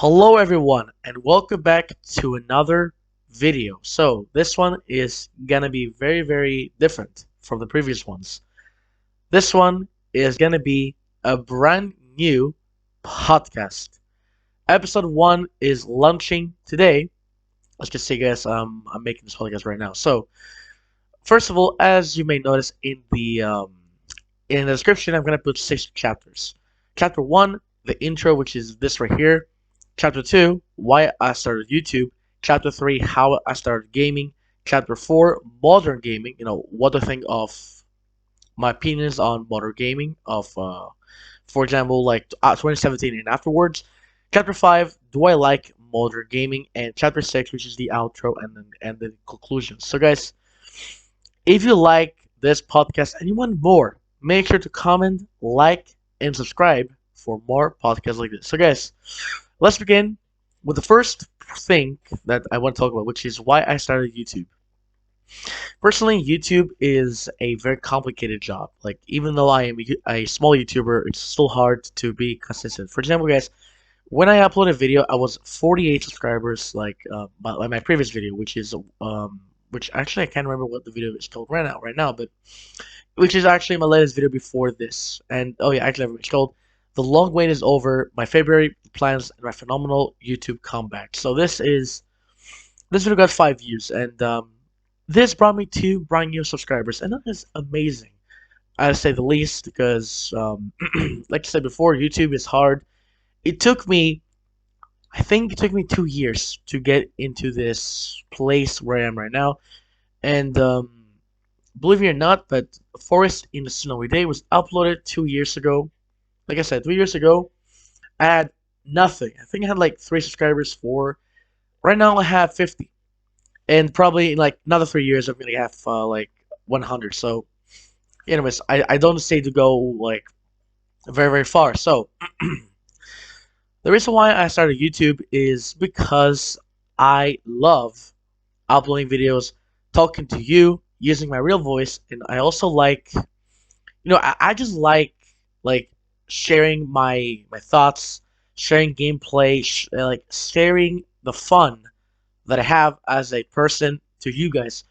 Hello everyone and welcome back to another video. So this one is gonna be very different from the previous ones. This one is gonna be a brand new podcast. Episode 1 is launching today. Let's just say guys, I'm making this podcast right now. So first of all, as you may notice in the description, I'm gonna put 6 chapters. Chapter 1, the intro, which is this right here. Chapter 2, why I started YouTube. Chapter 3, how I started gaming. Chapter 4, modern gaming. What I think of my opinions on modern gaming for example, like 2017 and afterwards. Chapter 5, do I like modern gaming? And Chapter 6, which is the outro and the conclusion. So guys, if you like this podcast and you want more, make sure to comment, like, and subscribe for more podcasts like this. So guys, let's begin with the first thing that I want to talk about, which is why I started YouTube. Personally, YouTube is a very complicated job. Like, even though I am a small YouTuber, it's still hard to be consistent. For example, guys, when I uploaded a video, I was 48 subscribers, like my previous video, which actually I can't remember what the video is called right now, but which is actually my latest video before this. And oh yeah, actually, it's called "The Long Wait Is Over: My February Plans and My Phenomenal YouTube Comeback." So this video got 5 views, and this brought me 2 brand new subscribers, and that is amazing, I say the least, because like I said before, YouTube is hard. It took me, I think, it took me 2 years to get into this place where I am right now, and believe it or not, but Forest in the Snowy Day was uploaded 2 years ago. Like I said, 3 years ago, I had nothing. I think I had like 3 subscribers. Right now, I have 50, and probably in like another 3 years, I'm gonna have like 100. So, anyways, I don't say to go like very far. So, the reason why I started YouTube is because I love uploading videos, talking to you, using my real voice, and I also like, I just like sharing my thoughts, sharing gameplay, like sharing the fun that I have as a person to you guys.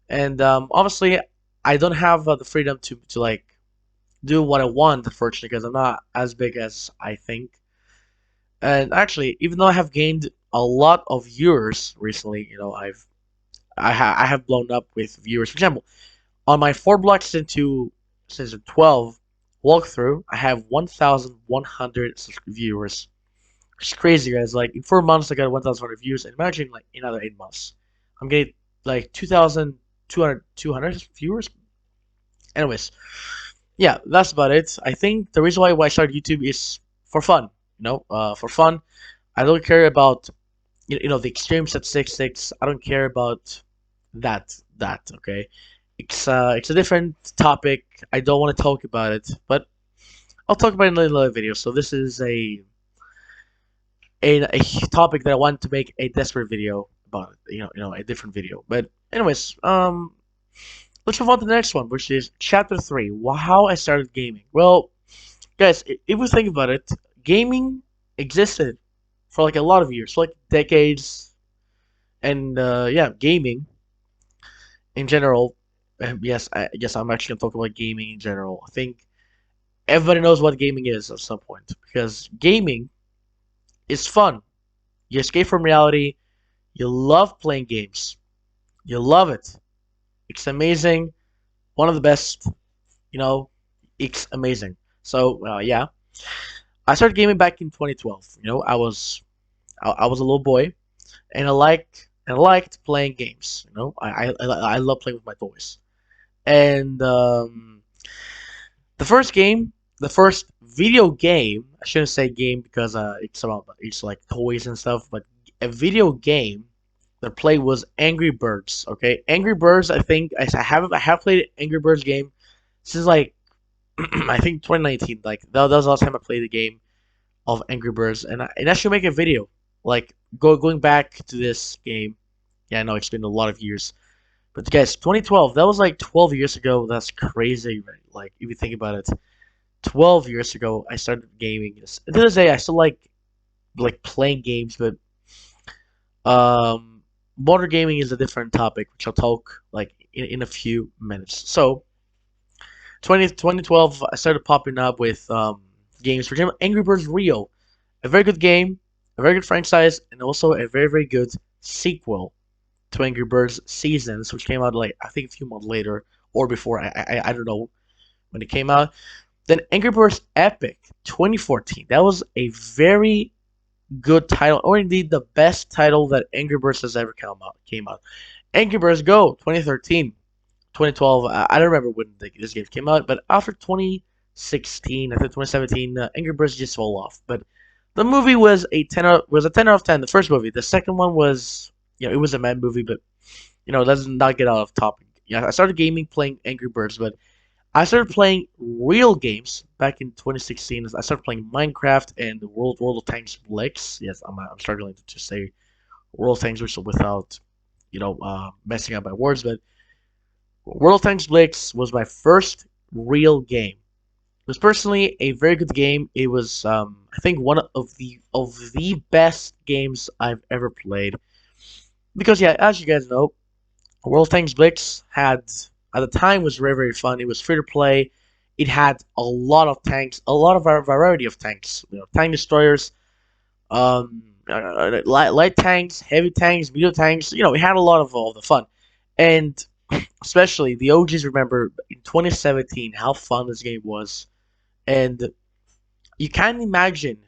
And obviously, I don't have the freedom to like do what I want, unfortunately, because I'm not as big as I think. And actually, even though I have gained a lot of viewers recently, I have blown up with viewers. For example, on my 4 blocks into season 12 walkthrough, I have 1,100 viewers. It's crazy, guys. Like, in 4 months, I got 1,100 views, and imagine like in another 8 months, I'm getting like 2,200 viewers. Anyways, yeah, that's about it. I think the reason why I started YouTube is for fun. For fun. I don't care about the extreme statistics. I don't care about that. Okay, it's a different topic. I don't want to talk about it, but I'll talk about it in another video. So this is a topic that I want to make a desperate video about it. A different video. But anyways, let's move on to the next one, which is chapter 3. How I started gaming. Well, guys, if we think about it, gaming existed for like a lot of years, for like decades, and yeah, gaming in general. Yes, I'm actually gonna talk about gaming in general. I think everybody knows what gaming is at some point because gaming is fun. You escape from reality. You love playing games. You love it. It's amazing. One of the best. You know, it's amazing. So yeah, I started gaming back in 2012. I was a little boy, and I liked playing games. I love playing with my toys. And the first game, the first video game, I shouldn't say game because it's like toys and stuff, but a video game that I played was Angry Birds. Okay, Angry Birds. I have played Angry Birds game since like I think 2019. Like that was the last time I played the game of Angry Birds, and I should make a video like going back to this game. Yeah, I know it's been a lot of years, but guys, 2012, that was like 12 years ago. That's crazy, right? Like if you think about it, 12 years ago I started gaming. To this day, I still like like playing games, but um, motor gaming is a different topic, which I'll talk like in a few minutes. So 2012, I started popping up with games. For example, Angry Birds Rio, a very good game, a very good franchise, and also a very good sequel to Angry Birds Seasons, which came out like I think a few months later or before. I don't know when it came out. Then Angry Birds Epic 2014. That was a very good title, or indeed the best title that Angry Birds has ever came out. Angry Birds Go 2013. 2012. I don't remember when this game came out, but after 2016, I think 2017, Angry Birds just fell off. But the movie was a 10 out of 10. The first movie. The second one was, it was a mad movie, but let's not get out of topic. Yeah, I started gaming playing Angry Birds, but I started playing real games back in 2016. I started playing Minecraft and the World of Tanks Blitz. Yes, I'm struggling to just say World of Tanks without messing up my words, but World of Tanks Blitz was my first real game. It was personally a very good game. It was, I think, one of the best games I've ever played. Because yeah, as you guys know, World of Tanks Blitz had at the time was very fun. It was free to play. It had a lot of tanks, a lot of variety of tanks. Tank destroyers, light tanks, heavy tanks, medium tanks. It had a lot of all the fun, and especially the OGs remember in 2017 how fun this game was, and you can't imagine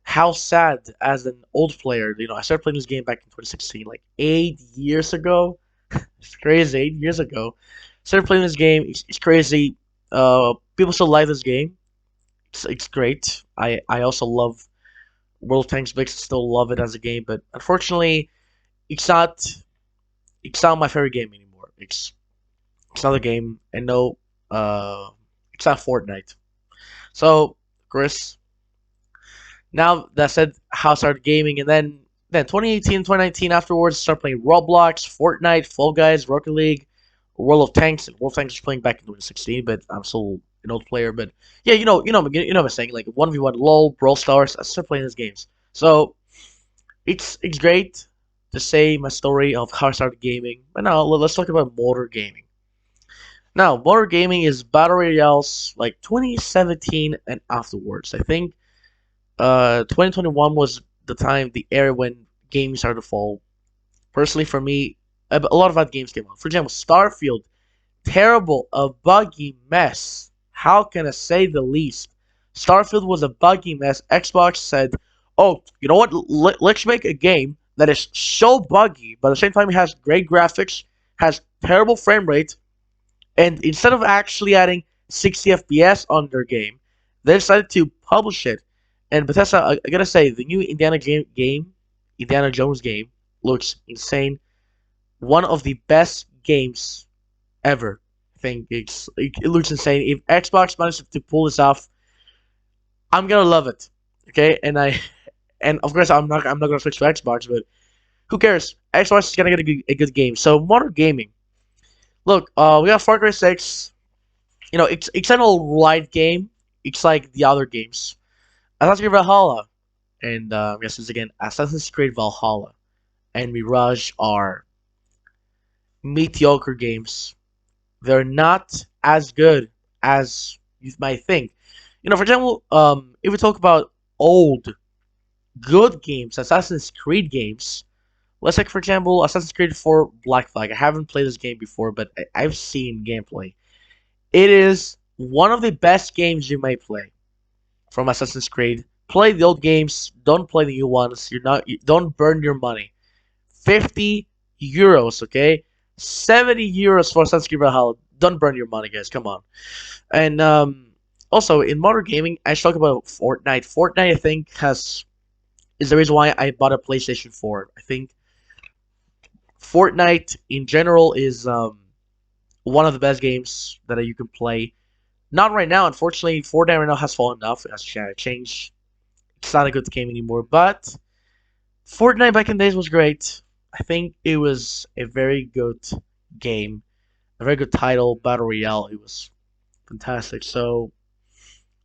how sad as an old player. I started playing this game back in 2016, like 8 years ago. It's crazy, 8 years ago. Started playing this game. It's crazy. People still like this game. It's great. I also love World of Tanks Blitz. Still love it as a game, but unfortunately, it's not it's not my favorite game anymore. It's not a game, and no, it's not Fortnite. So, Chris, now that said, how I started gaming, and then 2018, 2019 afterwards, started playing Roblox, Fortnite, Fall Guys, Rocket League, World of Tanks. And World of Tanks was playing back in 2016, but I'm still an old player. But yeah, what I'm saying, like 1v1 LOL, Brawl Stars. I started playing these games, so it's great to say my story of how I started gaming. But now let's talk about motor gaming. Now, motor gaming is battle royales like 2017 and afterwards. I think 2021 was the era when games started to fall. Personally, for me, a lot of bad games came out. For example, Starfield, terrible, a buggy mess. How can I say the least? Starfield was a buggy mess. Xbox said, "Oh, you know what? Let's make a game that is so buggy, but at the same time it has great graphics, has terrible frame rate, and instead of actually adding 60 FPS on their game, they decided to publish it. And Bethesda, I gotta say, the new Indiana Jones game, looks insane. One of the best games ever. I think it looks insane. If Xbox manages to pull this off, I'm gonna love it. Okay, and of course I'm not gonna switch to Xbox, but who cares? Xbox is gonna get a good game. So modern gaming. Look, we got Far Cry 6. It's an alright game. It's like the other games. Assassin's Creed Valhalla, and yes, it's again Assassin's Creed Valhalla and Mirage are mediocre games. They're not as good as you might think. For example, if we talk about old good games, Assassin's Creed games. Let's take for example Assassin's Creed 4 Black Flag. I haven't played this game before, but I've seen gameplay. It is one of the best games you may play from Assassin's Creed. Play the old games. Don't play the new ones. Don't burn your money. 50 euros, okay? 70 euros for Assassin's Creed Valhalla. Don't burn your money, guys. Come on. And also in modern gaming, I should talk about Fortnite. Fortnite, I think, is the reason why I bought a PlayStation 4. I think Fortnite in general is one of the best games that you can play. Not right now, unfortunately. Fortnite right now has fallen off. It has changed. It's not a good game anymore. But Fortnite back in the days was great. I think it was a very good game, a very good title, battle royale. It was fantastic. So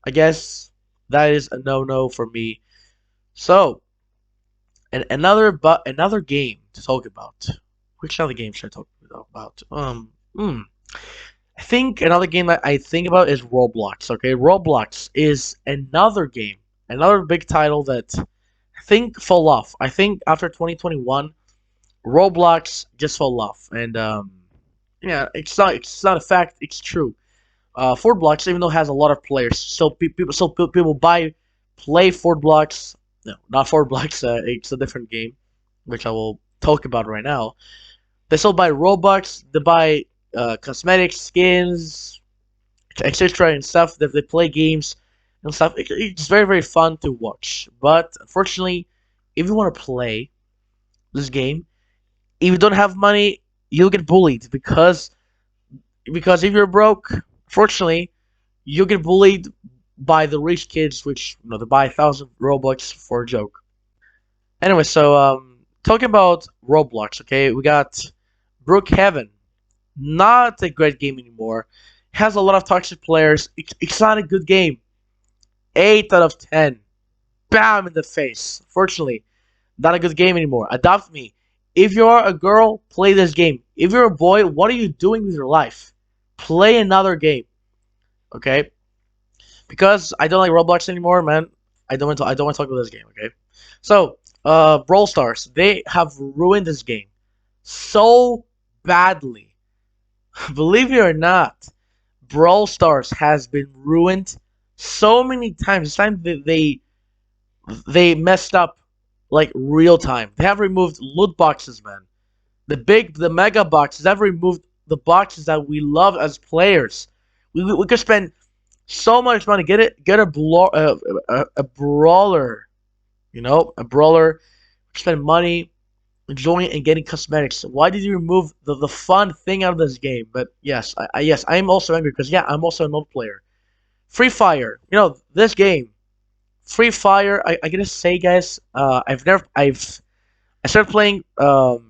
I guess that is a no-no for me. So And another game to talk about. Which other game should I talk about? I think another game that I think about is Roblox. Okay, Roblox is another game, another big title that I think fell off. I think after 2021, Roblox just fell off, and yeah, it's not a fact. It's true. Fort Blocks, even though it has a lot of players, people play Fort Blocks. No, not Fort Blocks. It's a different game, which I will talk about right now. They still buy Robux. They buy cosmetics, skins, etc. and stuff. They play games and stuff. It's very very fun to watch. But unfortunately, if you want to play this game, if you don't have money, you'll get bullied because if you're broke, fortunately, you get bullied by the rich kids, which they buy 1,000 Robux for a joke. Anyway, so talking about Roblox, okay, we got Brookhaven, not a great game anymore. Has a lot of toxic players. It's not a good game. 8 out of 10. Bam in the face. Fortunately, not a good game anymore. Adopt me. If you're a girl, play this game. If you're a boy, what are you doing with your life? Play another game, okay? Because I don't like Roblox anymore, man. I don't want to talk about this game, okay? So, Brawl Stars, they have ruined this game so badly. Believe it or not, Brawl Stars has been ruined so many times. This time they messed up like real time. They have removed loot boxes, man. The mega boxes have removed the boxes that we love as players. We could spend so much money get a brawler, a brawler. Spend money enjoying and getting cosmetics. Why did you remove the fun thing out of this game? But yes, I am also angry because yeah, I'm also an old player. Free Fire, this game, Free Fire. I gotta say, guys, I started playing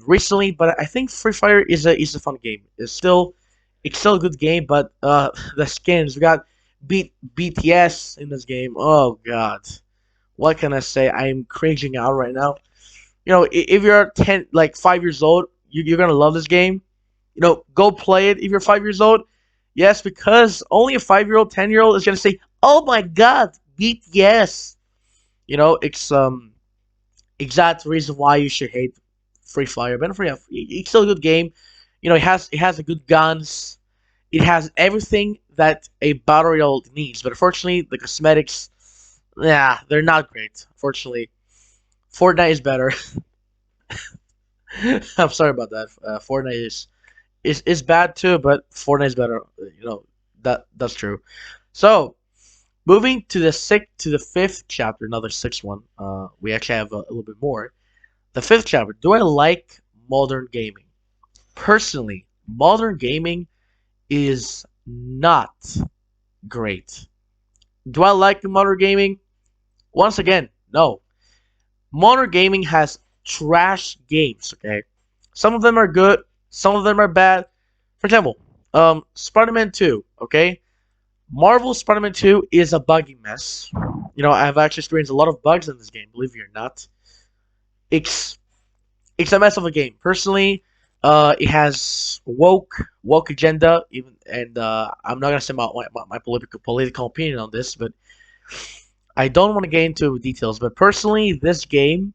recently, but I think Free Fire is a fun game. It's still a good game, but the skins we got BTS in this game. Oh God, what can I say? I'm cringing out right now. If you're 10, like 5 years old, you're gonna love this game. Go play it if you're 5 years old. Yes, because only a 5-year-old, 10-year-old is gonna say, "Oh my God, BTS." It's exact reason why you should hate Free Fire. But it's still a good game. It has a good guns. It has everything that a battle royale needs. But unfortunately, the cosmetics, yeah, they're not great. Unfortunately, Fortnite is better. I'm sorry about that. Fortnite is bad too, but Fortnite is better. That's true. So moving to the fifth chapter, another sixth one. We actually have a little bit more. The fifth chapter. Do I like modern gaming? Personally, modern gaming is not great. Do I like modern gaming? Once again, no. Modern gaming has trash games. Okay, some of them are good, some of them are bad. For example, Spider-Man 2. Okay, Marvel Spider-Man 2 is a buggy mess. I've actually experienced a lot of bugs in this game. Believe it or not, it's it's a mess of a game. Personally, it has woke agenda. Even and I'm not gonna say my political opinion on this, but I don't want to get into details. But personally, this game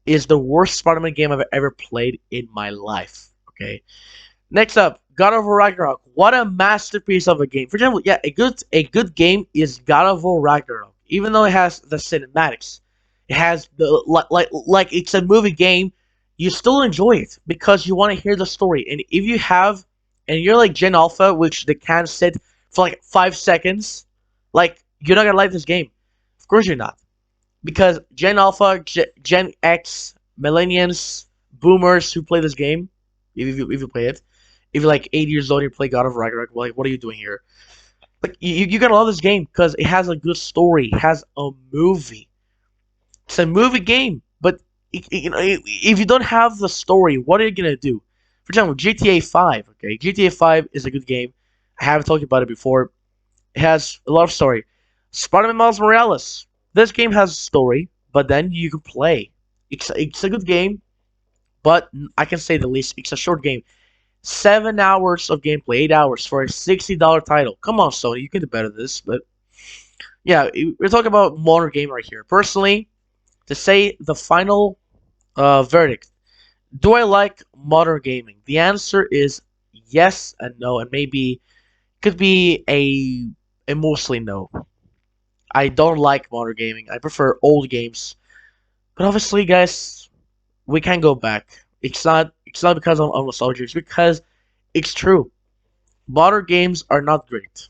is the worst Spider-Man game I've ever played in my life. Okay. Next up, God of War Ragnarok. What a masterpiece of a game. For example, yeah, a good game is God of War Ragnarok. Even though it has the cinematics, it has the like it's a movie game. You still enjoy it because you want to hear the story. And if you have, and you're like Gen Alpha, which they can't sit for like 5 seconds, like you're not gonna like this game. Of course you're not, because Gen Alpha, Gen X, Millennials, Boomers who play this game, if you play it, if you're like 80 years old and you play God of Ragnarok, like what are you doing here? Like you gotta love this game because it has a good story. It has a movie. It's a movie game, but if you don't have the story, what are you gonna do? For example, GTA 5. Okay, GTA 5 is a good game. I haven't talked about it before. It has a lot of story. Spider-Man Miles Morales. This game has a story, but then you can play. It's a good game, but I can say the least. It's a short game. 7 hours of gameplay, 8 hours for a $60 title. Come on, Sony, you can do better than this. But yeah, we're talking about modern game right here. Personally, to say the final verdict, do I like modern gaming? The answer is yes and no, and maybe could be a mostly no. I don't like modern gaming. I prefer old games. But obviously, guys, we can go back. It's not because I'm nostalgic. It's because it's true. Modern games are not great,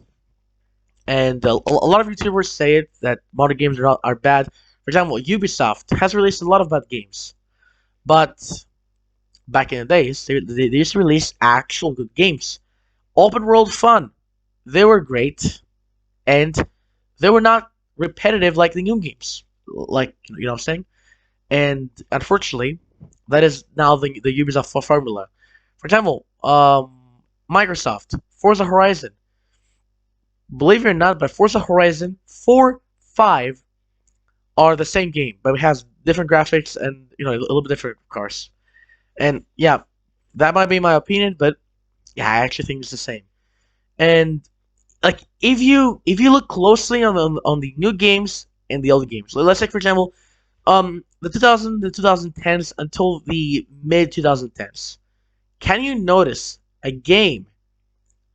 and a lot of YouTubers say it that modern games are bad. For example, Ubisoft has released a lot of bad games, but back in the days, they used to release actual good games. Open world fun. They were great, and they were not repetitive like the new games. Like, you know what I'm saying? And unfortunately, that is now the Ubisoft formula. For example, Microsoft, Forza Horizon. Believe it or not, but Forza Horizon 4, 5 are the same game, but it has different graphics and a little bit different cars. And yeah, that might be my opinion, but yeah, I actually think it's the same. And like if you look closely on the new games and the old games, let's say for example, the 2010s until the mid 2010s, can you notice a game,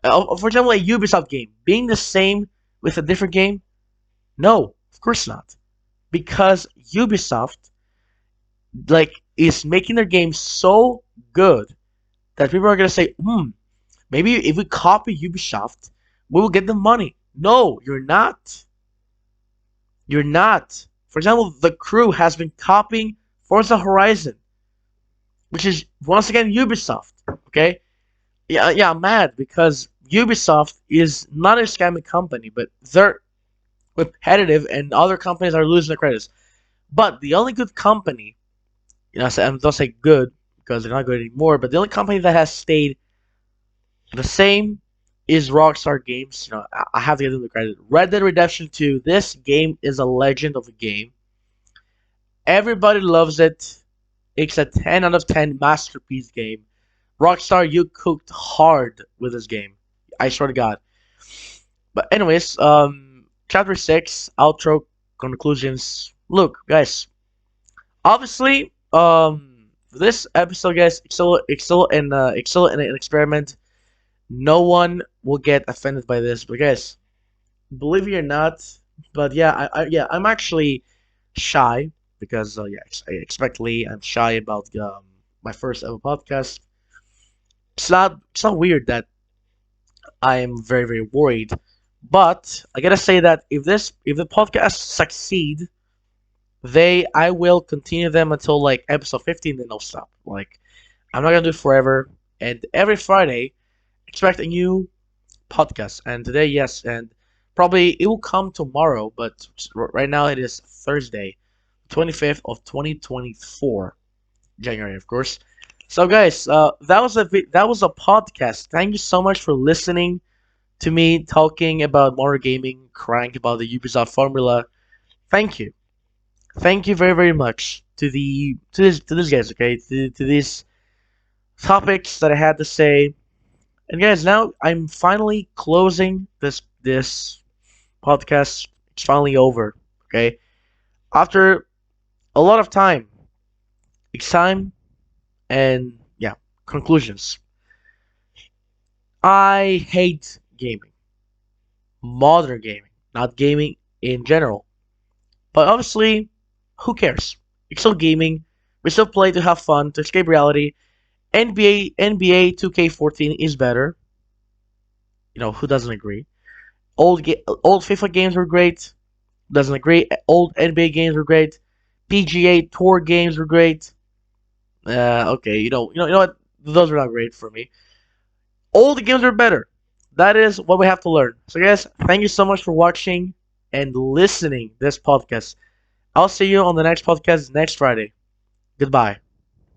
for example, a Ubisoft game being the same with a different game? No, of course not, because Ubisoft like is making their game so good that people are gonna say, maybe if we copy Ubisoft, we will get the money. No, you're not. You're not. For example, the crew has been copying Forza Horizon, which is once again Ubisoft. Okay, yeah, I'm mad because Ubisoft is not a scamming company, but they're repetitive, and other companies are losing their credits. But the only good company, I don't say good because they're not good anymore, but the only company that has stayed the same is Rockstar Games. I have to give them the credit. Red Dead Redemption 2. This game is a legend of a game. Everybody loves it. It's a 10 out of 10 masterpiece game. Rockstar, you cooked hard with this game. I swear to God. But anyways, chapter 6, outro, conclusions. Look, guys. Obviously, this episode, guys, it's still an experiment. No one will get offended by this, but guys, believe it or not, but yeah, I'm actually shy because yeah, expectedly I'm shy about my first ever podcast. It's not weird that I am very very worried, but I gotta say that if the podcast succeed, I will continue them until like episode 15, then I'll stop. Like I'm not gonna do it forever, and every Friday expect a new podcast. And today, yes, and probably it will come tomorrow, but right now it is Thursday, 25th of 2024, January, of course. So, guys, that was a podcast. Thank you so much for listening to me talking about modern gaming, crying about the Ubisoft formula. Thank you, thank you very very much to these guys. Okay, to these topics that I had to say. And guys, now I'm finally closing this podcast. It's finally over. Okay, after a lot of time, it's time, and yeah, conclusions. I hate gaming, modern gaming, not gaming in general. But obviously, who cares? It's still gaming. We still play to have fun, to escape reality. NBA 2K14 is better. Who doesn't agree? Old FIFA games were great. Doesn't agree. Old NBA games were great. PGA Tour games were great. Okay, you know what? Those are not great for me. Old games are better. That is what we have to learn. So, guys, thank you so much for watching and listening this podcast. I'll see you on the next podcast next Friday. Goodbye.